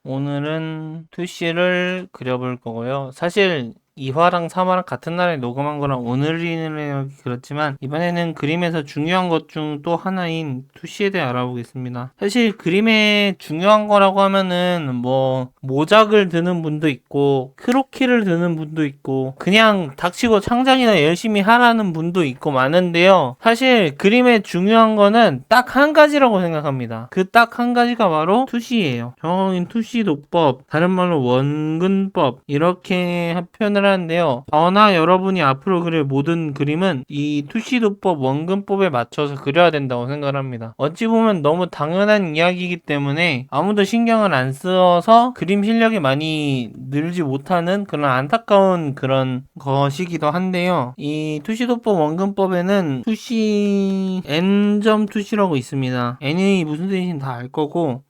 오늘은 투시를 그려볼 거고요. 사실 2화랑 3화랑 같은 날에 녹음한 거랑 오늘이는 그렇지만 이번에는 그림에서 중요한 것 중 또 하나인 투시에 대해 알아보겠습니다. 사실 그림에 중요한 거라고 하면은 뭐 모작을 드는 분도 있고 크로키를 드는 분도 있고 그냥 닥치고 창작이나 열심히 하라는 분도 있고 많은데요. 사실 그림에 중요한 거는 딱 한 가지라고 생각합니다. 그 딱 한 가지가 바로 투시예요. 정확히 투시 도법, 다른 말로 원근법 이렇게 표현을 하는데요. 저나 여러분이 앞으로 그릴 모든 그림은 이 투시도법 원근법에 맞춰서 그려야 된다고 생각을 합니다. 어찌 보면 너무 당연한 이야기이기 때문에 아무도 신경을 안 써서 그림 실력이 많이 늘지 못하는 그런 안타까운 그런 것이기도 한데요. 이 투시도법 원근법에는 투시 n점 투시라고 있습니다. n이 무슨 뜻인지 다 알 거고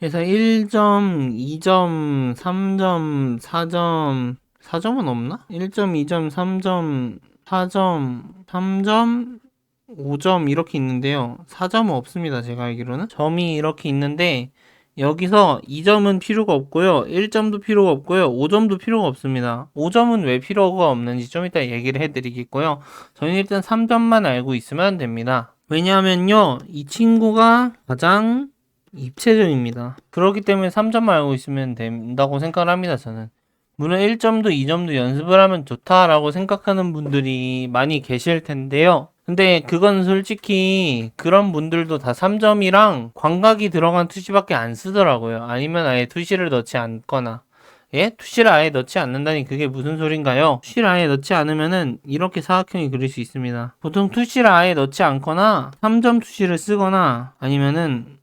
그래서 1점, 2점, 3점, 4점, 4점은 없나? 1점, 2점, 3점, 4점, 3점, 5점 이렇게 있는데요. 4점은 없습니다. 제가 알기로는. 점이 이렇게 있는데 여기서 2점은 필요가 없고요. 1점도 필요가 없고요. 5점도 필요가 없습니다. 5점은 왜 필요가 없는지 좀 이따 얘기를 해드리겠고요. 저는 일단 3점만 알고 있으면 됩니다. 왜냐하면요. 이 친구가 가장 입체적입니다. 그렇기 때문에 3점만 알고 있으면 된다고 생각을 합니다. 저는. 물론 1점도 2점도 연습을 하면 좋다라고 생각하는 분들이 많이 계실 텐데요. 근데 그건 솔직히 그런 분들도 다 3점이랑 광각이 들어간 투시밖에 안 쓰더라고요. 아니면 아예 투시를 넣지 않거나. 예? 투시를 아예 넣지 않는다니 그게 무슨 소린가요? 투시를 아예 넣지 않으면은 이렇게 사각형이 그릴 수 있습니다. 보통 투시를 아예 넣지 않거나 3점 투시를 쓰거나 아니면은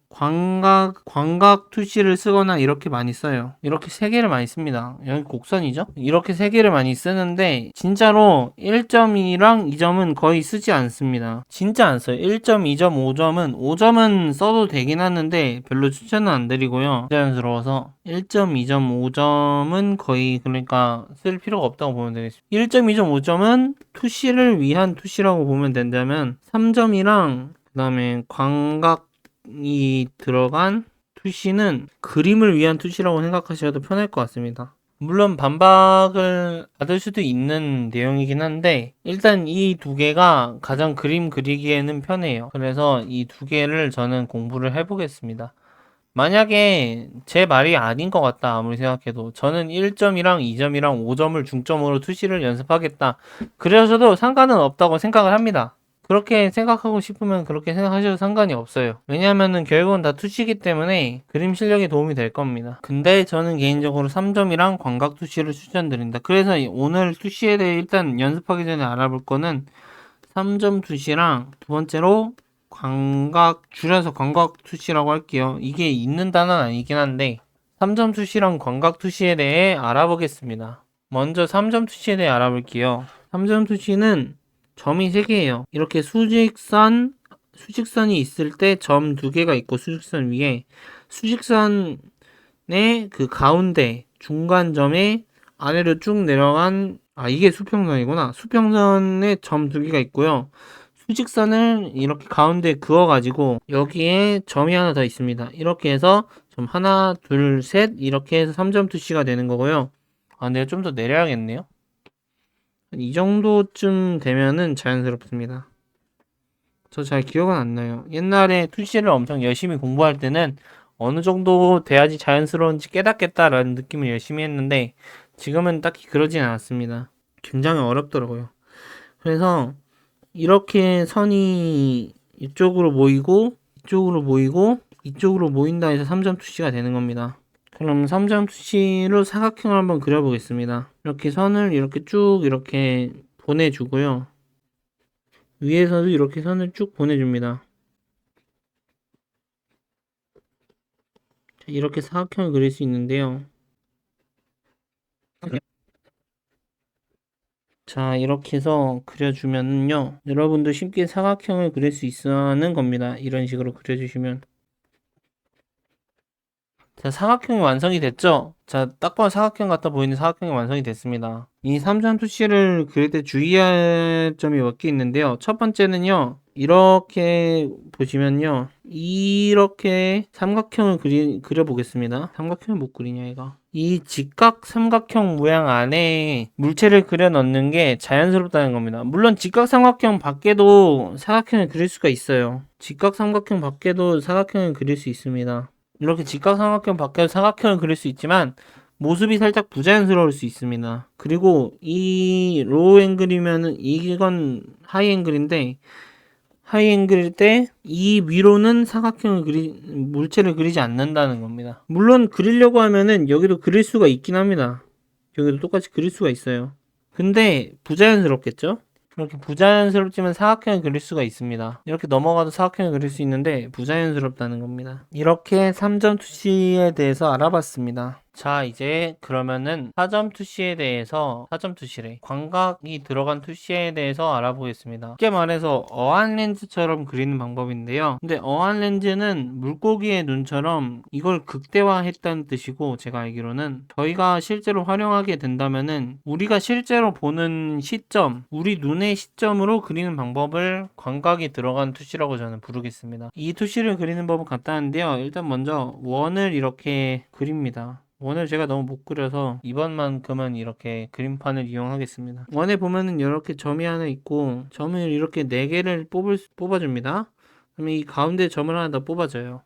광각 투시를 쓰거나 이렇게 많이 써요. 이렇게 세 개를 많이 씁니다. 여기 곡선이죠? 이렇게 세 개를 많이 쓰는데 진짜로 1점이랑 2점은 거의 쓰지 않습니다. 진짜 안 써요. 1점, 2점, 5점은 5점은 써도 되긴 하는데 별로 추천은 안 드리고요. 자연스러워서 1점, 2점, 5점은 거의 그러니까 쓸 필요가 없다고 보면 되겠습니다. 1점, 2점, 5점은 투시를 위한 투시라고 보면 된다면 3점이랑 그 다음에 광각이 들어간 투시는 그림을 위한 투시라고 생각하셔도 편할 것 같습니다. 물론 반박을 받을 수도 있는 내용이긴 한데 일단 이 두 개가 가장 그림 그리기에는 편해요. 그래서 이 두 개를 저는 공부를 해보겠습니다. 만약에 제 말이 아닌 것 같다 아무리 생각해도 저는 1점이랑 2점이랑 5점을 중점으로 투시를 연습하겠다 그러셔도 상관은 없다고 생각을 합니다. 그렇게 생각하고 싶으면 그렇게 생각하셔도 상관이 없어요. 왜냐하면은 결국은 다 투시기 때문에 그림 실력에 도움이 될 겁니다. 근데 저는 개인적으로 3점이랑 광각 투시를 추천드립니다. 그래서 오늘 투시에 대해 일단 연습하기 전에 알아볼 거는 3점 투시랑 두 번째로 줄여서 광각 투시라고 할게요. 이게 있는 단어는 아니긴 한데 3점 투시랑 광각 투시에 대해 알아보겠습니다. 먼저 3점 투시에 대해 알아볼게요. 3점 투시는 점이 3개예요. 이렇게 수직선이 있을 때 점 2개가 있고 수직선 위에 수직선의 그 가운데 중간점에 아래로 쭉 내려간 이게 수평선이구나. 수평선에 점 2개가 있고요. 수직선을 이렇게 가운데 그어가지고 여기에 점이 하나 더 있습니다. 이렇게 해서 점 하나, 둘, 셋 이렇게 해서 3점 투시가 되는 거고요. 내가 좀 더 내려야겠네요. 이 정도쯤 되면은 자연스럽습니다. 저 잘 기억은 안 나요. 옛날에 투시를 엄청 열심히 공부할 때는 어느 정도 돼야지 자연스러운지 깨닫겠다라는 느낌을 열심히 했는데 지금은 딱히 그러진 않았습니다. 굉장히 어렵더라고요. 그래서 이렇게 선이 이쪽으로 모이고 이쪽으로 모인다 해서 3점 투시가 되는 겁니다. 그럼 3점 투시로 사각형을 한번 그려보겠습니다. 이렇게 선을 이렇게 쭉 이렇게 보내주고요. 위에서도 이렇게 선을 쭉 보내줍니다. 이렇게 사각형을 그릴 수 있는데요. 자, 이렇게 해서 그려주면요. 여러분도 쉽게 사각형을 그릴 수 있는 겁니다. 이런 식으로 그려주시면. 자, 사각형이 완성이 됐죠? 자, 딱 봐도 사각형 같아 보이는 사각형이 완성이 됐습니다. 이 3점 투시를 그릴 때 주의할 점이 몇 개 있는데요. 첫 번째는요. 이렇게 보시면요. 이렇게 삼각형을 그려보겠습니다. 삼각형을 못 그리냐, 얘가. 이 직각 삼각형 모양 안에 물체를 그려 넣는 게 자연스럽다는 겁니다. 물론 직각 삼각형 밖에도 사각형을 그릴 수가 있어요. 직각 삼각형 밖에도 사각형을 그릴 수 있습니다. 이렇게 직각 삼각형 밖에도 사각형을 그릴 수 있지만 모습이 살짝 부자연스러울 수 있습니다. 그리고 이 로우 앵글이면은 이건 하이 앵글인데 하이 앵글일 때 이 위로는 사각형을 물체를 그리지 않는다는 겁니다. 물론 그리려고 하면은 여기도 그릴 수가 있긴 합니다. 여기도 똑같이 그릴 수가 있어요. 근데 부자연스럽겠죠? 이렇게 부자연스럽지만 사각형을 그릴 수가 있습니다. 이렇게 넘어가도 사각형을 그릴 수 있는데 부자연스럽다는 겁니다. 이렇게 3점 투시에 대해서 알아봤습니다. 자, 이제 그러면은 4점 투시에 대해서 4점 투시래 광각이 들어간 투시에 대해서 알아보겠습니다. 쉽게 말해서 어안 렌즈처럼 그리는 방법인데요. 근데 어안 렌즈는 물고기의 눈처럼 이걸 극대화했다는 뜻이고, 제가 알기로는 저희가 실제로 활용하게 된다면은 우리가 실제로 보는 시점, 우리 눈의 시점으로 그리는 방법을 광각이 들어간 투시라고 저는 부르겠습니다. 이 투시를 그리는 법은 간단한데요. 일단 먼저 원을 이렇게 그립니다. 원을 제가 너무 못 그려서 이번만큼은 이렇게 그림판을 이용하겠습니다. 원에 보면은 이렇게 점이 하나 있고 점을 이렇게 4개를 뽑아줍니다. 그러면 이 가운데 점을 하나 더 뽑아줘요.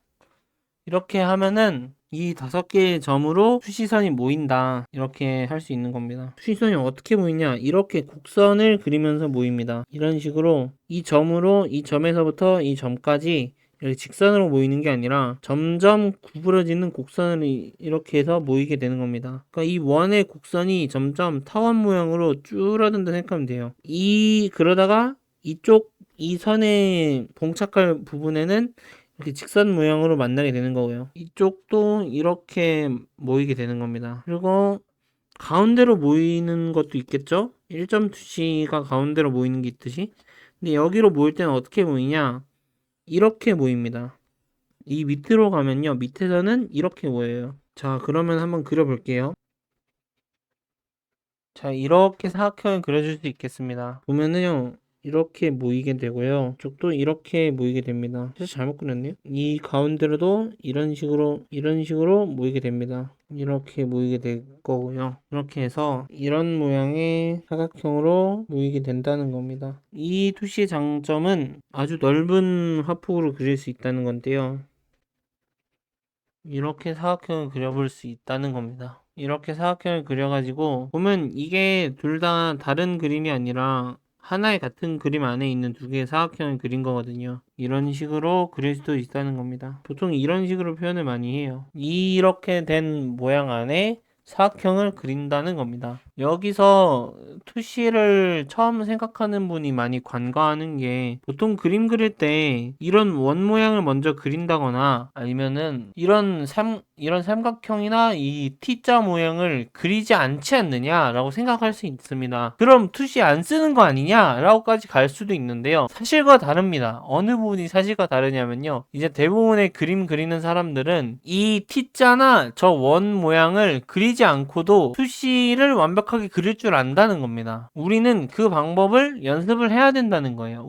이렇게 하면은 이 5개의 점으로 수시선이 모인다, 이렇게 할 수 있는 겁니다. 수시선이 어떻게 모이냐, 이렇게 곡선을 그리면서 모입니다. 이런 식으로 이 점으로 이 점에서부터 이 점까지 이렇게 직선으로 모이는 게 아니라 점점 구부러지는 곡선을 이렇게 해서 모이게 되는 겁니다. 그러니까 이 원의 곡선이 점점 타원 모양으로 줄어든다 생각하면 돼요. 그러다가 이쪽 이 선에 봉착할 부분에는 이렇게 직선 모양으로 만나게 되는 거고요. 이쪽도 이렇게 모이게 되는 겁니다. 그리고 가운데로 모이는 것도 있겠죠? 1점 투시가 가운데로 모이는 게 있듯이. 근데 여기로 모일 때는 어떻게 모이냐? 이렇게 모입니다. 이 밑으로 가면요, 밑에서는 이렇게 모여요. 자, 그러면 한번 그려볼게요. 자, 이렇게 사각형을 그려줄 수 있겠습니다. 보면은요, 이렇게 모이게 되고요. 이쪽도 이렇게 모이게 됩니다. 사실 잘못 그렸네요. 이 가운데로도 이런 식으로 모이게 됩니다. 이렇게 모이게 될 거고요. 이렇게 해서 이런 모양의 사각형으로 모이게 된다는 겁니다. 이 투시의 장점은 아주 넓은 화폭으로 그릴 수 있다는 건데요. 이렇게 사각형을 그려볼 수 있다는 겁니다. 이렇게 사각형을 그려가지고 보면 이게 둘 다 다른 그림이 아니라 하나의 같은 그림 안에 있는 2개의 사각형을 그린 거거든요. 이런 식으로 그릴 수도 있다는 겁니다. 보통 이런 식으로 표현을 많이 해요. 이렇게 된 모양 안에 사각형을 그린다는 겁니다. 여기서 투시를 처음 생각하는 분이 많이 간과하는 게, 보통 그림 그릴 때 이런 원 모양을 먼저 그린다거나 아니면은 이런 삼각형이나 이 T자 모양을 그리지 않지 않느냐라고 생각할 수 있습니다. 그럼 투시 안 쓰는 거 아니냐라고까지 갈 수도 있는데요. 사실과 다릅니다. 어느 부분이 사실과 다르냐면요, 이제 대부분의 그림 그리는 사람들은 이 T자나 저 원 모양을 그리지 않고도 투시를 완벽하게 그릴 줄 안다는 겁니다. 우리는 그 방법을 연습을 해야 된다는 거예요.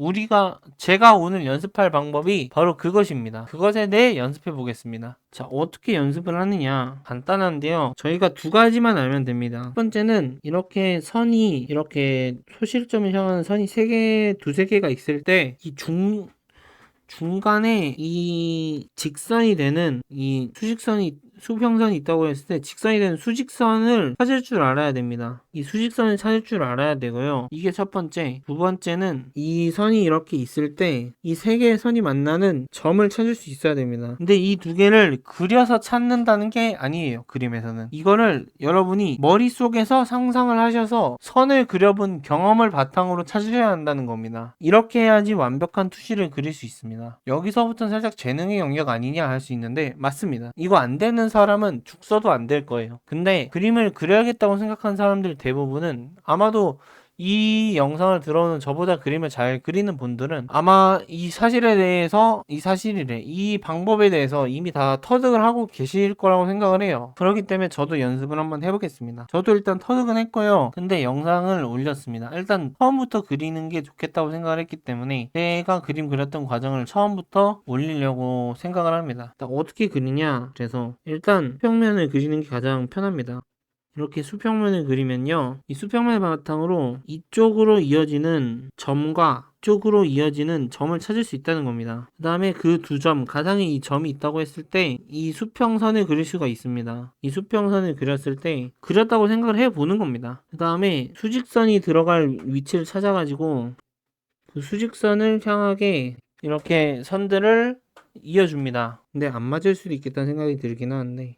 제가 오늘 연습할 방법이 바로 그것입니다. 그것에 대해 연습해 보겠습니다. 자, 어떻게 연습을 하느냐? 간단한데요. 저희가 2가지만 알면 됩니다. 첫 번째는 이렇게 선이, 이렇게 소실점을 향하는 선이 2-3개가 있을 때 이 중간에 이 직선이 되는 이 수평선이 있다고 했을 때 직선이 되는 수직선을 찾을 줄 알아야 됩니다. 이 수직선을 찾을 줄 알아야 되고요. 이게 첫 번째. 두 번째는 이 선이 이렇게 있을 때 이 3개의 선이 만나는 점을 찾을 수 있어야 됩니다. 근데 이 2개를 그려서 찾는다는 게 아니에요, 그림에서는. 이거를 여러분이 머릿속에서 상상을 하셔서 선을 그려본 경험을 바탕으로 찾으셔야 한다는 겁니다. 이렇게 해야지 완벽한 투시를 그릴 수 있습니다. 여기서부터는 살짝 재능의 영역 아니냐 할 수 있는데, 맞습니다. 이거 안 되는 사람은 죽서도 안 될 거예요. 근데 그림을 그려야겠다고 생각하는 사람들 대부분은 아마도 이 영상을 들어오는 저보다 그림을 잘 그리는 분들은 아마 이 사실에 대해서, 이 방법에 대해서 이미 다 터득을 하고 계실 거라고 생각을 해요. 그렇기 때문에 저도 연습을 한번 해보겠습니다. 저도 일단 터득은 했고요. 근데 영상을 올렸습니다. 일단 처음부터 그리는 게 좋겠다고 생각을 했기 때문에 제가 그림 그렸던 과정을 처음부터 올리려고 생각을 합니다. 일단 어떻게 그리냐? 그래서 일단 평면을 그리는 게 가장 편합니다. 이렇게 수평면을 그리면요. 이 수평면을 바탕으로 이쪽으로 이어지는 점과 이쪽으로 이어지는 점을 찾을 수 있다는 겁니다. 그 다음에 그 두 점, 가상의 이 점이 있다고 했을 때 이 수평선을 그릴 수가 있습니다. 이 수평선을 그렸을 때 그렸다고 생각을 해보는 겁니다. 그 다음에 수직선이 들어갈 위치를 찾아가지고 그 수직선을 향하게 이렇게 선들을 이어줍니다. 근데 안 맞을 수도 있겠다는 생각이 들긴 하는데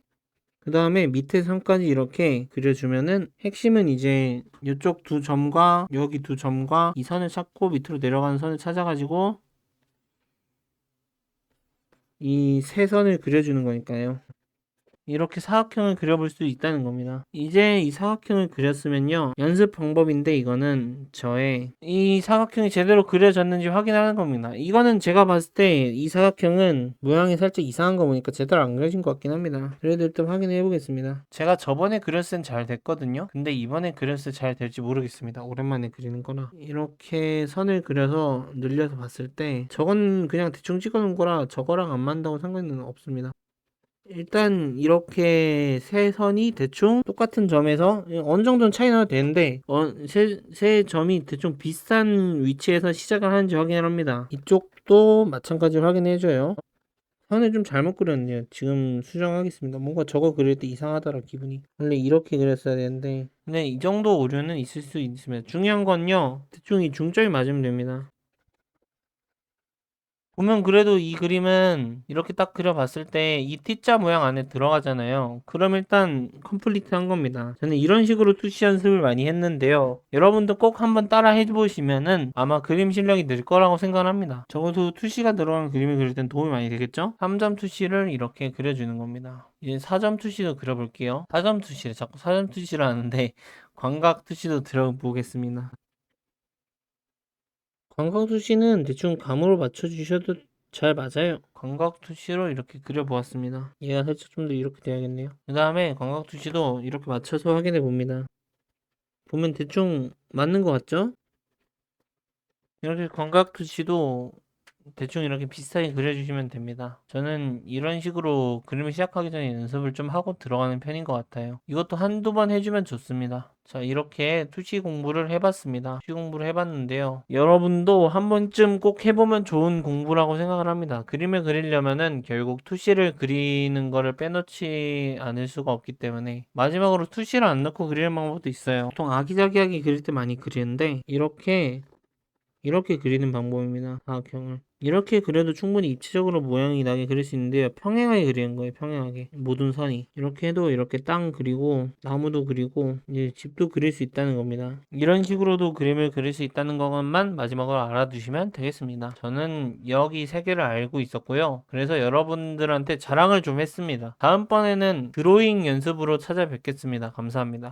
그 다음에 밑에 선까지 이렇게 그려주면은 핵심은 이제 이쪽 두 점과 여기 두 점과 이 선을 찾고 밑으로 내려가는 선을 찾아가지고 이 세 선을 그려주는 거니까요. 이렇게 사각형을 그려볼 수 있다는 겁니다. 이제 이 사각형을 그렸으면요. 연습 방법인데 이거는 저의 이 사각형이 제대로 그려졌는지 확인하는 겁니다. 이거는 제가 봤을 때 이 사각형은 모양이 살짝 이상한 거 보니까 제대로 안 그려진 것 같긴 합니다. 그래도 일단 확인해 보겠습니다. 제가 저번에 그렸을 땐 잘 됐거든요. 근데 이번에 그렸을 때 잘 될지 모르겠습니다. 오랜만에 그리는 거라. 이렇게 선을 그려서 늘려서 봤을 때 저건 그냥 대충 찍어 놓은 거라 저거랑 안 맞는다고 상관은 없습니다. 일단 이렇게 세 선이 대충 똑같은 점에서 어느 정도는 차이 나도 되는데 세 점이 대충 비슷한 위치에서 시작을 하는지 확인을 합니다. 이쪽도 마찬가지로 확인해줘요. 선을 좀 잘못 그렸네요. 지금 수정하겠습니다. 뭔가 저거 그릴 때 이상하더라 기분이. 원래 이렇게 그렸어야 되는데 근데 이 정도 오류는 있을 수 있습니다. 중요한 건요. 대충 이 중점이 맞으면 됩니다. 보면 그래도 이 그림은 이렇게 딱 그려봤을 때 이 T자 모양 안에 들어가잖아요. 그럼 일단 컴플리트 한 겁니다. 저는 이런 식으로 투시 연습을 많이 했는데요. 여러분도 꼭 한번 따라 해보시면은 아마 그림 실력이 늘 거라고 생각합니다. 적어도 투시가 들어간 그림을 그릴 땐 도움이 많이 되겠죠? 3점 투시를 이렇게 그려주는 겁니다. 이제 4점 투시도 그려볼게요. 4점 투시를 자꾸 4점 투시를 하는데 광각 투시도 들어보겠습니다. 광각투시는 대충 감으로 맞춰주셔도 잘 맞아요. 광각투시로 이렇게 그려보았습니다. 얘가 살짝 좀 더 이렇게 돼야겠네요. 그 다음에 광각투시도 이렇게 맞춰서 확인해 봅니다. 보면 대충 맞는 것 같죠? 이렇게 광각투시도 대충 이렇게 비슷하게 그려주시면 됩니다. 저는 이런 식으로 그림을 시작하기 전에 연습을 좀 하고 들어가는 편인 것 같아요. 이것도 한두 번 해주면 좋습니다. 자, 이렇게 투시 공부를 해봤습니다. 투시 공부를 해봤는데요. 여러분도 한 번쯤 꼭 해보면 좋은 공부라고 생각을 합니다. 그림을 그리려면은 결국 투시를 그리는 거를 빼놓지 않을 수가 없기 때문에 마지막으로 투시를 안 넣고 그리는 방법도 있어요. 보통 아기자기하게 그릴 때 많이 그리는데 이렇게 그리는 방법입니다. 사각형을. 이렇게 그려도 충분히 입체적으로 모양이 나게 그릴 수 있는데요. 평행하게 그리는 거예요. 평행하게. 모든 선이. 이렇게 해도 이렇게 땅 그리고 나무도 그리고 이제 집도 그릴 수 있다는 겁니다. 이런 식으로도 그림을 그릴 수 있다는 것만 마지막으로 알아두시면 되겠습니다. 저는 여기 세 개를 알고 있었고요. 그래서 여러분들한테 자랑을 좀 했습니다. 다음번에는 드로잉 연습으로 찾아뵙겠습니다. 감사합니다.